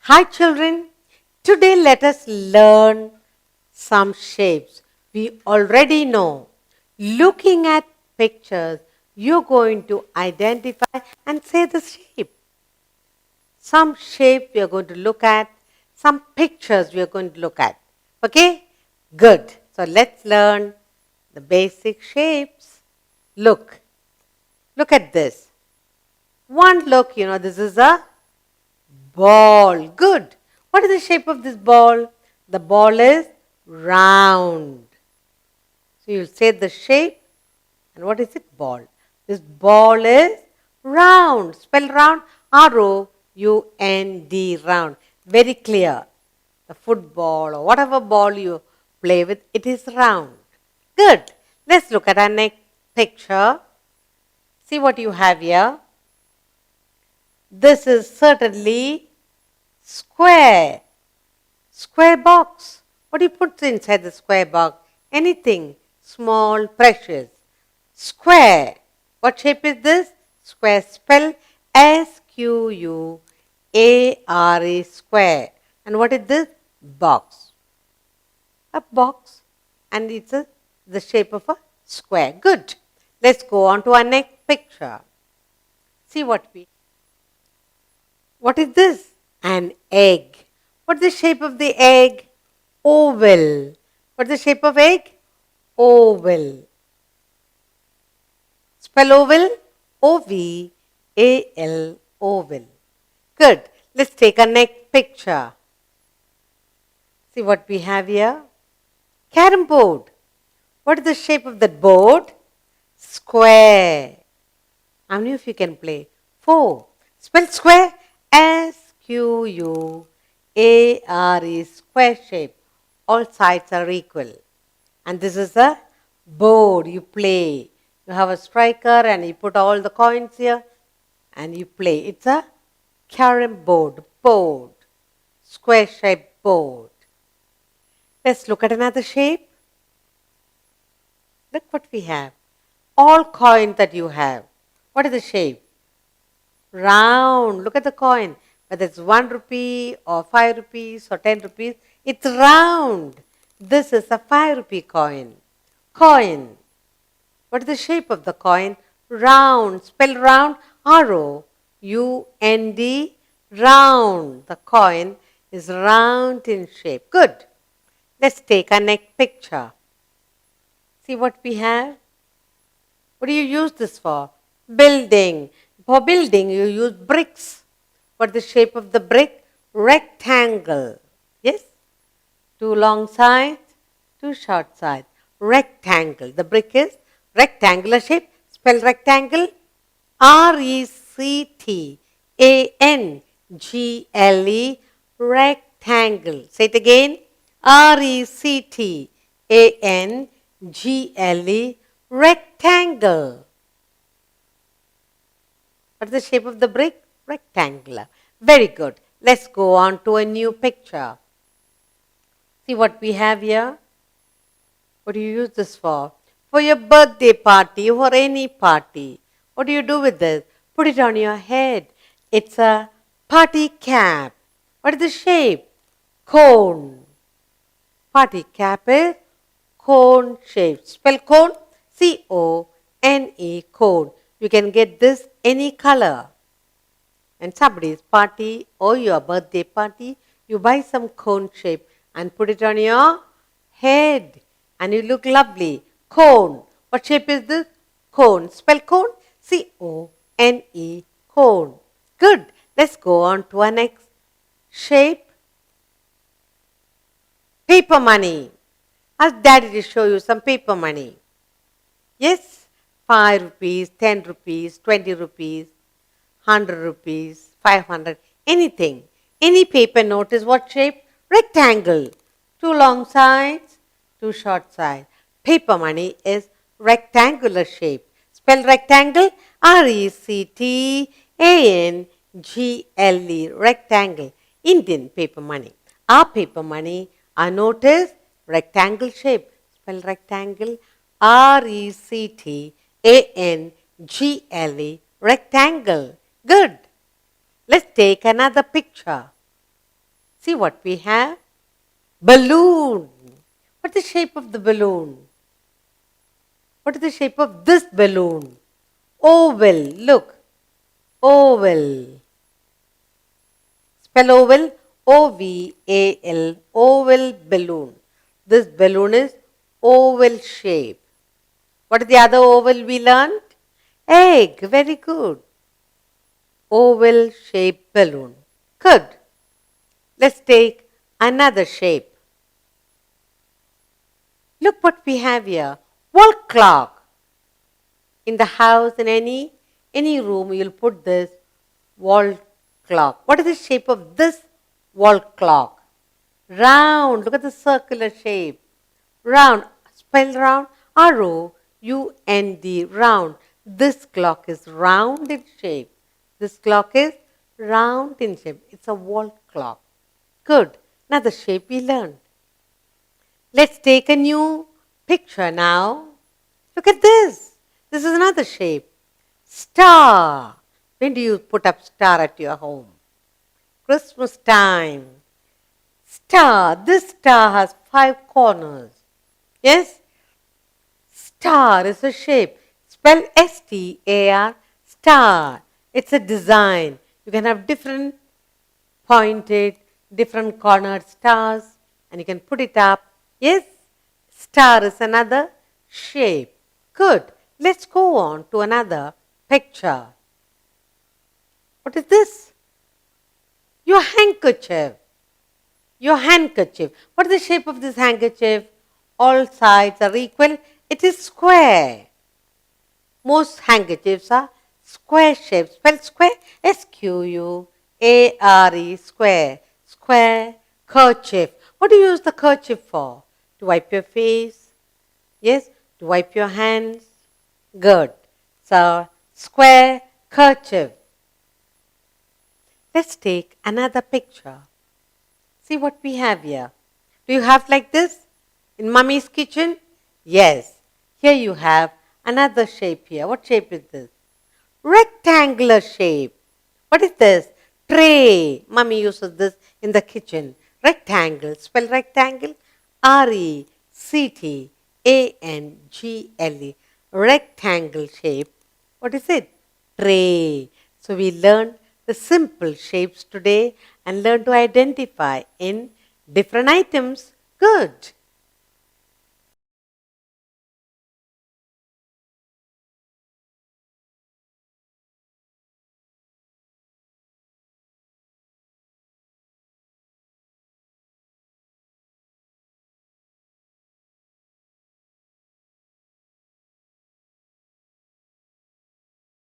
Hi children, today let us learn some shapes. We already know. Looking at pictures, you're going to identify and say the shape. Some shape we are going to look at, some pictures we are going to look at. Okay? Good. So let's learn the basic shapes. Look. Look at this. One look, this is a ball. Good. What is the shape of this ball? The ball is round. So you'll say the shape. And what is it? Ball. This ball is round. Spell round. R-O-U-N-D. Round. Very clear. The football or whatever ball you play with, it is round. Good. Let's look at our next picture. See what you have here. This is certainly square. Square box. What do you put inside the square box? Anything small, precious. Square. What shape is this? Square. Spell S-Q-U-A-R-E. Square. And what is this? Box. A box. And it's the shape of a square. Good. Let's go on to our next picture. See what is this? An egg. What's the shape of the egg? Oval. What's the shape of egg? Oval. Spell oval. O-V-A-L. Oval. Good. Let's take our next picture. See what we have here. Carom board. What is the shape of that board? Square. How many of you can play? 4. Spell square. S-Q-U-A-R-E. Square shape. All sides are equal. And this is a board. You play. You have a striker and you put all the coins here and you play. It's a carom board. Board. Square shaped board. Let's look at another shape. Look what we have. All coins that you have. What is the shape? Round. Look at the coin. Whether it's 1 rupee or 5 rupees or 10 rupees, it's round. This is a 5 rupee coin. Coin. What is the shape of the coin? Round. Spell round. R-O-U-N-D. Round. The coin is round in shape. Good. Let's take our next picture. See what we have. What do you use this for? Building. For building, you use bricks. What is the shape of the brick? Rectangle. Yes? 2 long sides, 2 short sides. Rectangle. The brick is rectangular shape. Spell rectangle. R-E-C-T-A-N-G-L-E. Rectangle. Say it again. R-E-C-T-A-N-G-L-E. Rectangle. What is the shape of the brick? Rectangular. Very good. Let's go on to a new picture. See what we have here. What do you use this for? For your birthday party or any party. What do you do with this? Put it on your head. It's a party cap. What is the shape? Cone. Party cap is cone shape. Spell cone. C-O-N-E. Cone. You can get this any color. And somebody's party or your birthday party, you buy some cone shape and put it on your head. And you look lovely. Cone. What shape is this? Cone. Spell cone. C-O-N-E. Cone. Good. Let's go on to our next shape. Paper money. Ask Daddy to show you some paper money. Yes? 5 rupees, 10 rupees, 20 rupees, 100 rupees, 500, anything. Any paper note is what shape? Rectangle. 2 long sides, 2 short sides. Paper money is rectangular shape. Spell rectangle. R-E-C-T-A-N-G-L-E. Rectangle. Indian paper money. Our paper money, our note is rectangle shape. Spell rectangle. R-E-C-T-A-N-G-L-E. Rectangle. Good. Let's take another picture. See what we have? Balloon. What's the shape of the balloon? What is the shape of this balloon? Oval. Look. Oval. Spell oval. O-V-A-L. Oval balloon. This balloon is oval shape. What is the other oval we learned? Egg. Very good. Oval shaped balloon. Good. Let's take another shape. Look what we have here. Wall clock. In the house, in any room, you'll put this wall clock. What is the shape of this wall clock? Round. Look at the circular shape. Round. Spell round. R-O-U-N-D. Round. This clock is round in shape. This clock is round in shape. It's a wall clock. Good. Another shape we learned. Let's take a new picture now. Look at this. This is another shape. Star. When do you put up star at your home? Christmas time. Star. This star has 5 corners. Yes? Star is a shape. Spell S-T-A-R. Star. It's a design. You can have different pointed, different cornered stars, and you can put it up. Yes? Star is another shape. Good. Let's go on to another picture. What is this? Your handkerchief. Your handkerchief. What is the shape of this handkerchief? All sides are equal. It is square. Most handkerchiefs are square shaped. Spell square. S-Q-U-A-R-E. Square. Square. Kerchief. What do you use the kerchief for? To wipe your face? Yes? To wipe your hands? Good. So, square kerchief. Let's take another picture. See what we have here. Do you have like this in Mummy's kitchen? Yes. Here you have another shape here. What shape is this? Rectangular shape. What is this? Tray. Mummy uses this in the kitchen. Rectangle. Spell rectangle. R-E-C-T-A-N-G-L-E. Rectangle shape. What is it? Tray. So we learned the simple shapes today and learned to identify in different items. Good.